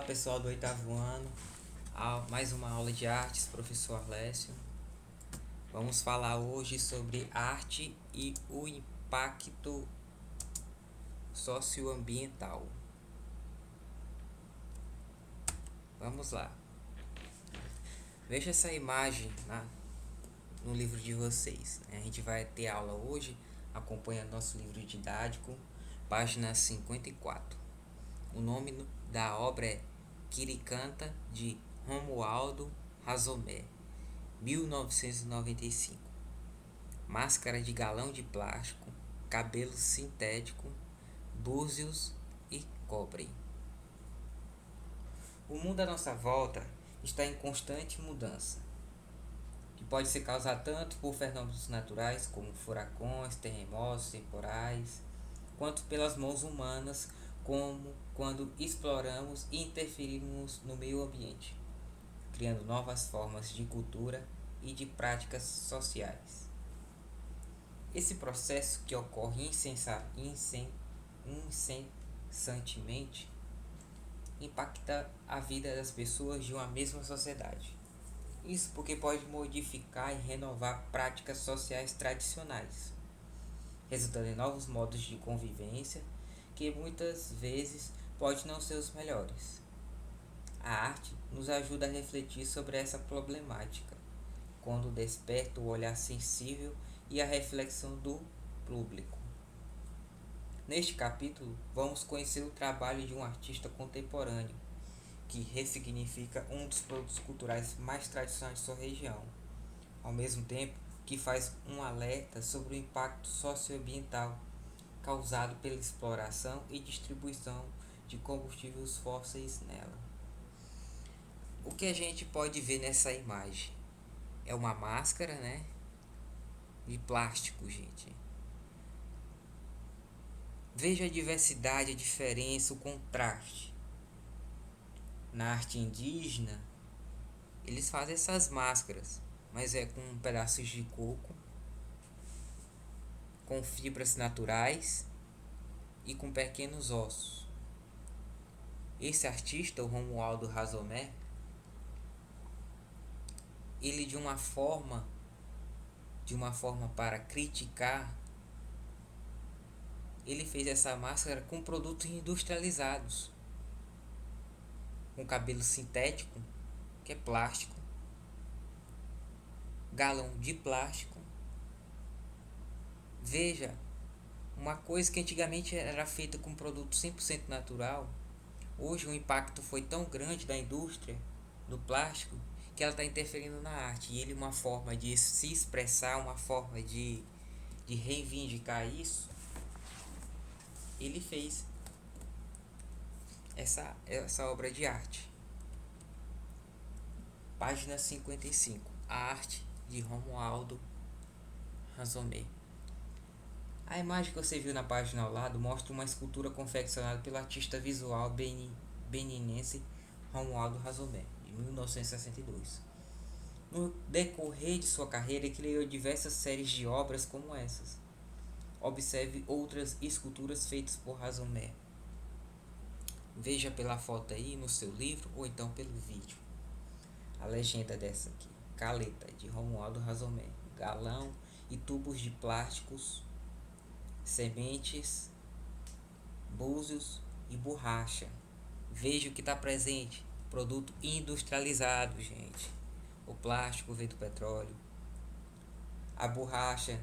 Olá pessoal do oitavo ano, mais uma aula de artes, professor Arlécio. Vamos falar hoje sobre arte e o impacto socioambiental. Vamos lá. Veja essa imagem no livro de vocês. A gente vai ter aula hoje, acompanha nosso livro didático, página 54. O nome da obra é Quiricanta, de Romualdo Razomé, 1995. Máscara de galão de plástico, cabelo sintético, búzios e cobre. O mundo à nossa volta está em constante mudança, que pode ser causada tanto por fenômenos naturais como furacões, terremotos temporais, quanto pelas mãos humanas, como quando exploramos e interferimos no meio ambiente, criando novas formas de cultura e de práticas sociais. Esse processo, que ocorre incessantemente, impacta a vida das pessoas de uma mesma sociedade. Isso porque pode modificar e renovar práticas sociais tradicionais, resultando em novos modos de convivência que muitas vezes podem não ser os melhores. A arte nos ajuda a refletir sobre essa problemática, quando desperta o olhar sensível e a reflexão do público. Neste capítulo, vamos conhecer o trabalho de um artista contemporâneo que ressignifica um dos produtos culturais mais tradicionais de sua região, ao mesmo tempo que faz um alerta sobre o impacto socioambiental causado pela exploração e distribuição de combustíveis fósseis nela. O que a gente pode ver nessa imagem é uma máscara, de plástico, gente. Veja a diversidade, a diferença, o contraste. Na arte indígena, eles fazem essas máscaras, mas é com pedaços de coco, com fibras naturais e com pequenos ossos. Esse artista, o Romualdo Razomé, ele de uma forma para criticar, ele fez essa máscara com produtos industrializados, com cabelo sintético, que é plástico, galão de plástico. Veja, uma coisa que antigamente era feita com produto 100% natural, hoje o impacto foi tão grande da indústria do plástico que ela está interferindo na arte. E ele, uma forma de se expressar, uma forma de reivindicar isso, ele fez essa obra de arte. Página 55. A arte de Romualdo Razomé. A imagem que você viu na página ao lado mostra uma escultura confeccionada pelo artista visual beninense Romualdo Razomé, de 1962. No decorrer de sua carreira, ele criou diversas séries de obras como essas. Observe outras esculturas feitas por Razomé. Veja pela foto aí no seu livro ou então pelo vídeo. A legenda dessa aqui: Caleta, de Romualdo Razomé. Galão e tubos de plásticos, sementes, búzios e borracha. Veja o que está presente: produto industrializado, gente. O plástico veio do petróleo, a borracha,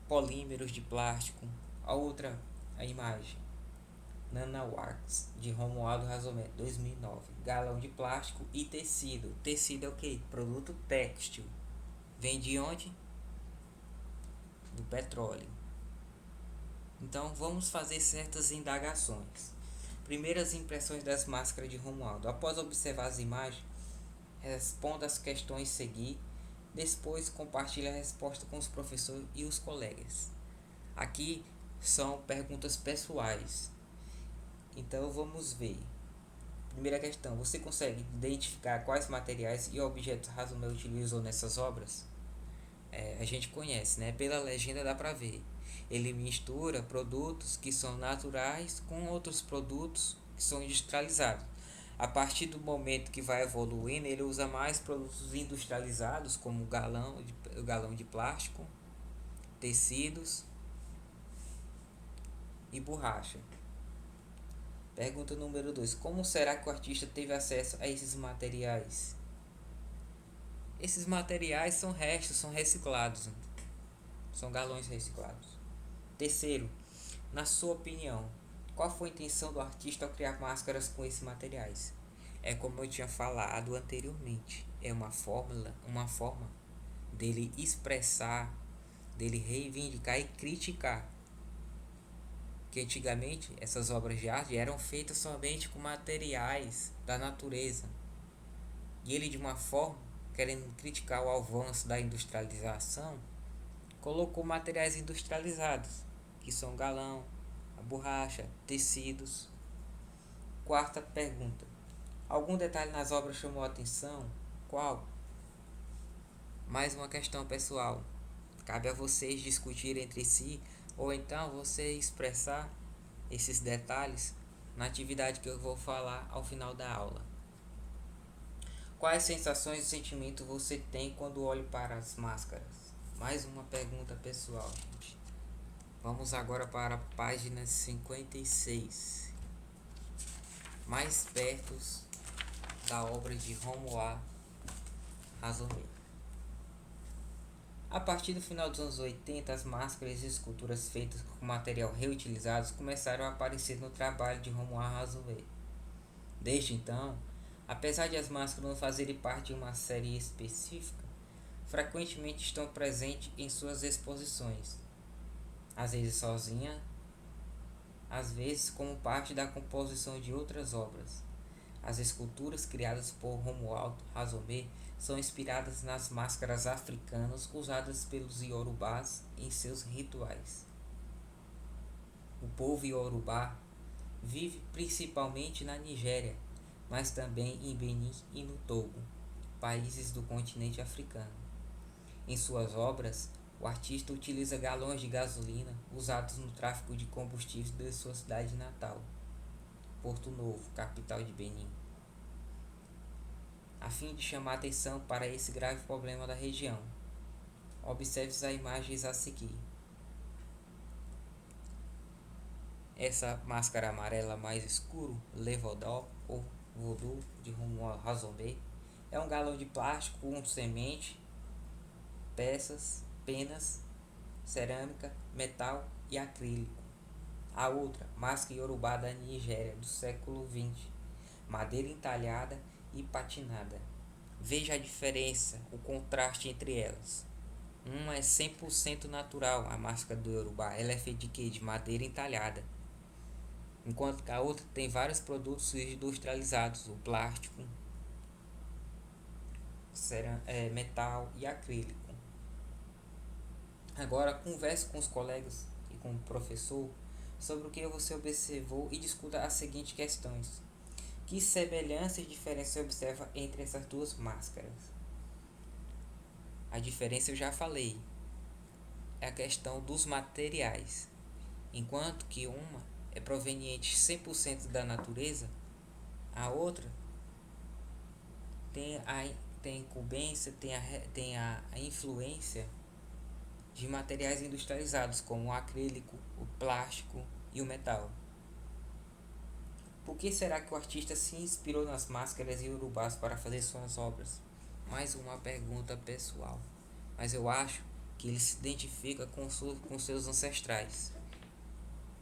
polímeros de plástico. A imagem: Nanawax, de Romualdo Razomé, 2009. Galão de plástico e tecido. Tecido é o que? Produto têxtil. Vem de onde? Do petróleo. Então vamos fazer certas indagações. Primeiras impressões das máscaras de Romualdo. Após observar as imagens, responda as questões a seguir. Depois compartilhe a resposta com os professores e os colegas. Aqui são perguntas pessoais. Então vamos ver. Primeira questão: você consegue identificar quais materiais e objetos Razomé utilizou nessas obras? A gente conhece, pela legenda dá pra ver. Ele mistura produtos que são naturais com outros produtos que são industrializados. A partir do momento que vai evoluindo, ele usa mais produtos industrializados, como galão de plástico, tecidos e borracha. Pergunta número 2: como será que o artista teve acesso a esses materiais? Esses materiais são restos, são reciclados, são galões reciclados. Terceiro, na sua opinião, qual foi a intenção do artista ao criar máscaras com esses materiais? É como eu tinha falado anteriormente, é uma forma dele expressar, dele reivindicar e criticar. Que antigamente essas obras de arte eram feitas somente com materiais da natureza. E ele, de uma forma, querendo criticar o avanço da industrialização, colocou materiais industrializados, que são galão, a borracha, tecidos. Quarta pergunta: algum detalhe nas obras chamou a atenção? Qual? Mais uma questão pessoal. Cabe a vocês discutir entre si ou então você expressar esses detalhes na atividade que eu vou falar ao final da aula. Quais sensações e sentimentos você tem quando olha para as máscaras? Mais uma pergunta pessoal, gente. Vamos agora para a página 56. Mais perto da obra de Romuald Hazomet. A partir do final dos anos 80, as máscaras e esculturas feitas com material reutilizado começaram a aparecer no trabalho de Romuald Hazomet. Desde então, apesar de as máscaras não fazerem parte de uma série específica, frequentemente estão presentes em suas exposições, às vezes sozinha, às vezes como parte da composição de outras obras. As esculturas criadas por Romuald Hazomet são inspiradas nas máscaras africanas usadas pelos iorubás em seus rituais. O povo iorubá vive principalmente na Nigéria, mas também em Benin e no Togo, países do continente africano. Em suas obras, o artista utiliza galões de gasolina usados no tráfico de combustíveis de sua cidade natal, Porto Novo, capital de Benin, a fim de chamar atenção para esse grave problema da região. Observe as imagens a seguir. Essa máscara amarela mais escuro, Le Vaudou ou Voodoo de Romuald Hazomet, é um galão de plástico com semente, peças, penas, cerâmica, metal e acrílico. A outra, máscara iorubá da Nigéria do século XX, madeira entalhada e patinada. Veja a diferença, o contraste entre elas. Uma é 100% natural, a máscara do iorubá. Ela é feita de quê? De madeira entalhada. Enquanto que a outra tem vários produtos industrializados, o plástico, metal e acrílico. Agora converse com os colegas e com o professor sobre o que você observou e discuta as seguintes questões. Que semelhanças e diferenças você observa entre essas duas máscaras? A diferença eu já falei. É a questão dos materiais. Enquanto que uma é proveniente 100% da natureza, a outra tem a incumbência, tem a influência de materiais industrializados, como o acrílico, o plástico e o metal. Por que será que o artista se inspirou nas máscaras iorubás para fazer suas obras? Mais uma pergunta pessoal. Mas eu acho que ele se identifica com seus ancestrais.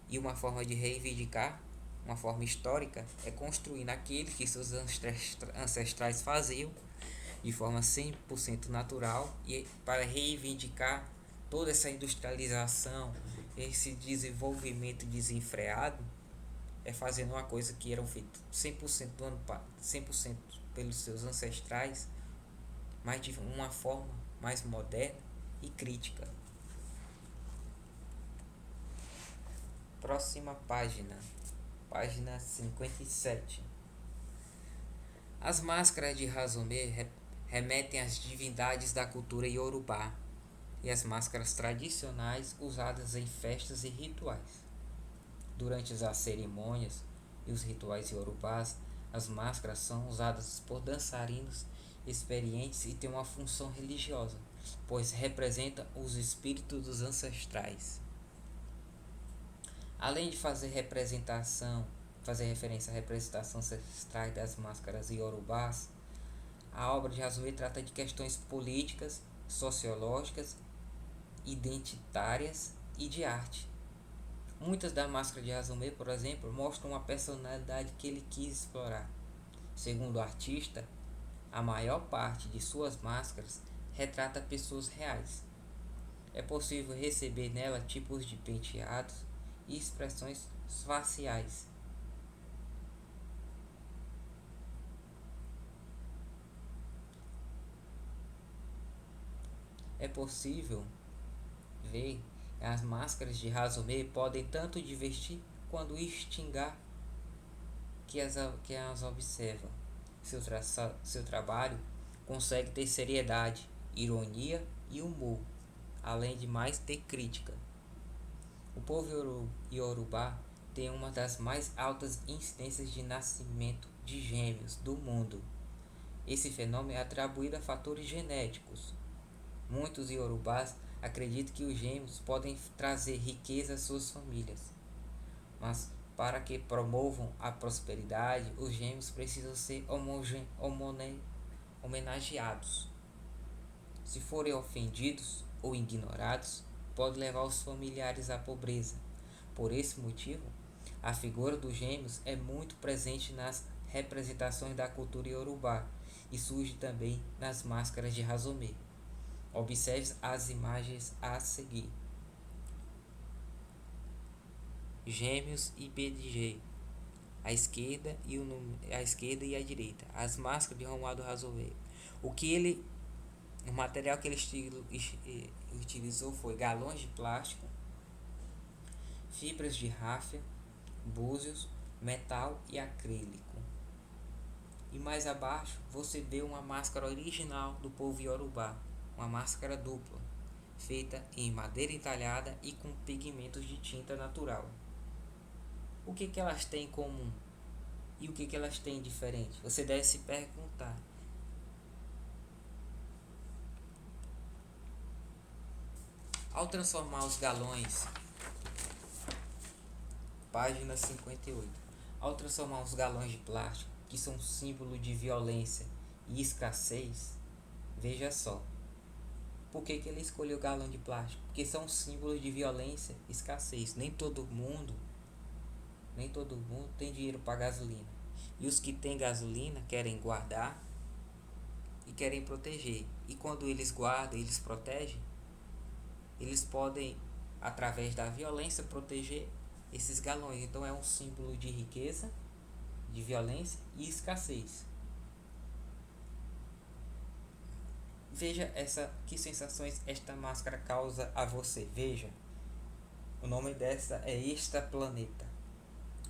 E uma forma de reivindicar, uma forma histórica, é construir naquilo que seus ancestrais faziam de forma 100% natural, e para reivindicar toda essa industrialização, esse desenvolvimento desenfreado, é fazendo uma coisa que eram feitas 100% pelos seus ancestrais, mas de uma forma mais moderna e crítica. Próxima página, página 57. As máscaras de Hazomet remetem às divindades da cultura iorubá. e as máscaras tradicionais usadas em festas e rituais. Durante as cerimônias e os rituais iorubás, as máscaras são usadas por dançarinos experientes e têm uma função religiosa, pois representam os espíritos dos ancestrais. Além de fazer referência à representação ancestral das máscaras iorubás, a obra de Hazumé trata de questões políticas, sociológicas, identitárias e de arte. Muitas das máscaras de Hazumé, por exemplo, mostram uma personalidade que ele quis explorar. Segundo o artista, a maior parte de suas máscaras retrata pessoas reais. É possível receber nela tipos de penteados e expressões faciais. É possível ver que as máscaras de Hazumé podem tanto divertir quanto instigar que as observam. Seu trabalho consegue ter seriedade, ironia e humor, além de mais ter crítica. O povo iorubá tem uma das mais altas incidências de nascimento de gêmeos do mundo. Esse fenômeno é atribuído a fatores genéticos. Muitos iorubás acreditam que os gêmeos podem trazer riqueza às suas famílias, mas para que promovam a prosperidade, os gêmeos precisam ser homenageados. Se forem ofendidos ou ignorados, pode levar os familiares à pobreza. Por esse motivo, a figura dos gêmeos é muito presente nas representações da cultura iorubá e surge também nas máscaras de Hazumé. Observe as imagens a seguir. Gêmeos e BDG, a esquerda e a direita. As máscaras de Romualdo Hazumé. O material que ele utilizou foi galões de plástico, fibras de ráfia, búzios, metal e acrílico. E mais abaixo você vê uma máscara original do povo iorubá, uma máscara dupla, feita em madeira entalhada e com pigmentos de tinta natural. O que elas têm em comum? E o que elas têm de diferente? Você deve se perguntar. Ao transformar os galões, página 58. Ao transformar os galões de plástico, que são símbolo de violência e escassez, veja só. Por que ele escolheu galão de plástico? Porque são símbolos de violência e escassez. Nem todo mundo tem dinheiro para gasolina. E os que têm gasolina querem guardar e querem proteger. E quando eles guardam, eles protegem, eles podem, através da violência, proteger esses galões. Então é um símbolo de riqueza, de violência e escassez. Veja que sensações esta máscara causa a você. Veja, o nome dessa é Esta Planeta.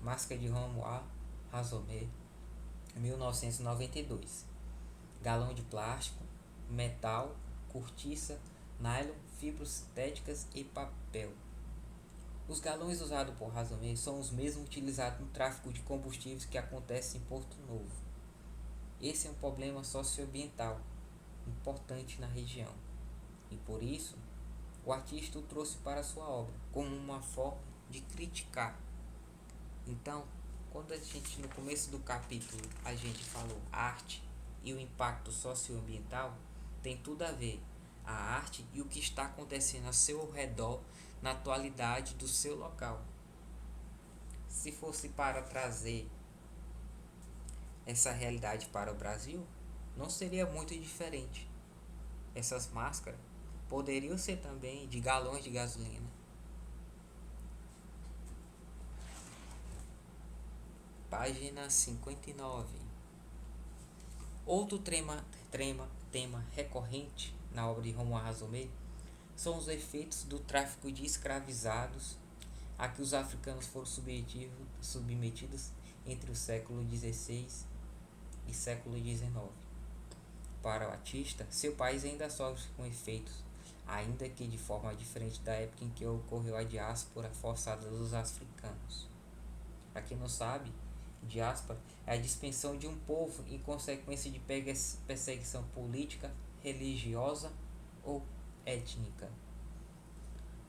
Máscara de Romuald Hazumé, 1992. Galão de plástico, metal, cortiça, nylon, fibras sintéticas e papel. Os galões usados por Hazumé são os mesmos utilizados no tráfico de combustíveis que acontece em Porto Novo. Esse é um problema socioambiental importante na região, e por isso o artista o trouxe para sua obra como uma forma de criticar. Então, quando no começo do capítulo a gente falou arte e o impacto socioambiental, tem tudo a ver a arte e o que está acontecendo ao seu redor na atualidade do seu local. Se fosse para trazer essa realidade para o Brasil, não seria muito diferente. Essas máscaras poderiam ser também de galões de gasolina. Página 59. Outro tema recorrente na obra de Romuald Hazumé são os efeitos do tráfico de escravizados a que os africanos foram submetidos entre o século XVI e século XIX. Para o artista, seu país ainda sofre com efeitos, ainda que de forma diferente da época em que ocorreu a diáspora forçada dos africanos. Para quem não sabe, diáspora é a dispersão de um povo em consequência de perseguição política, religiosa ou étnica.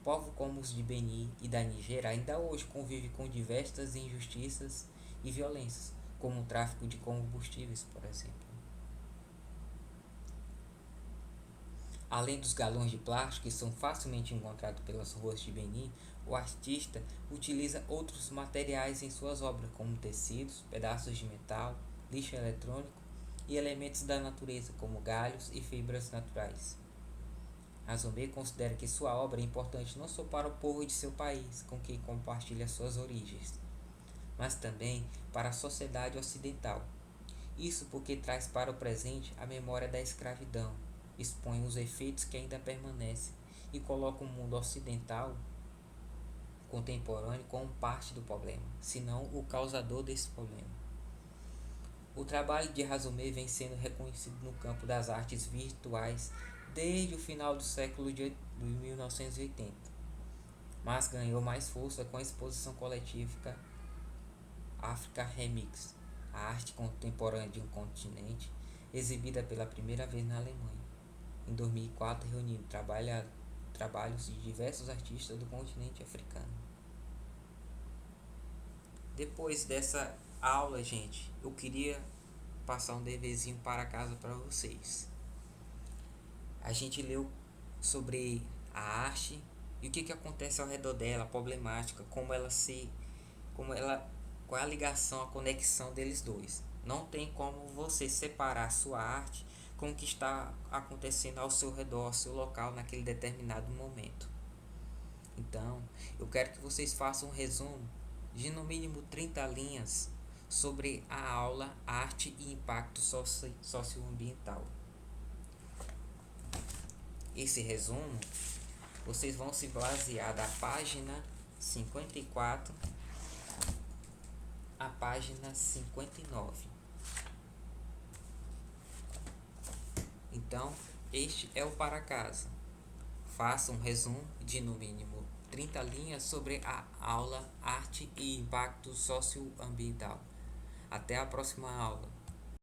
Povos como os de Benin e da Nigéria ainda hoje convivem com diversas injustiças e violências, como o tráfico de combustíveis, por exemplo. Além dos galões de plástico que são facilmente encontrados pelas ruas de Benin, o artista utiliza outros materiais em suas obras, como tecidos, pedaços de metal, lixo eletrônico e elementos da natureza, como galhos e fibras naturais. Azumé considera que sua obra é importante não só para o povo de seu país, com quem compartilha suas origens, mas também para a sociedade ocidental. Isso porque traz para o presente a memória da escravidão, expõe os efeitos que ainda permanecem e coloca o mundo ocidental contemporâneo como parte do problema, se não o causador desse problema. O trabalho de Hazumé vem sendo reconhecido no campo das artes virtuais desde o final do século de 1980, mas ganhou mais força com a exposição coletiva Africa Remix, a arte contemporânea de um continente, exibida pela primeira vez na Alemanha, em 2004, reunindo trabalhos de diversos artistas do continente africano. Depois dessa aula, gente, eu queria passar um deverzinho para casa para vocês. A gente leu sobre a arte e o que acontece ao redor dela, a problemática, qual é a ligação, a conexão deles dois. Não tem como você separar sua arte com o que está acontecendo ao seu redor, ao seu local naquele determinado momento. Então, eu quero que vocês façam um resumo de no mínimo 30 linhas sobre a aula Arte e Impacto Socioambiental. Esse resumo, vocês vão se basear da página 54 à página 59. Então, este é o para casa. Faça um resumo de no mínimo 30 linhas sobre a aula Arte e Impacto Socioambiental. Até a próxima aula.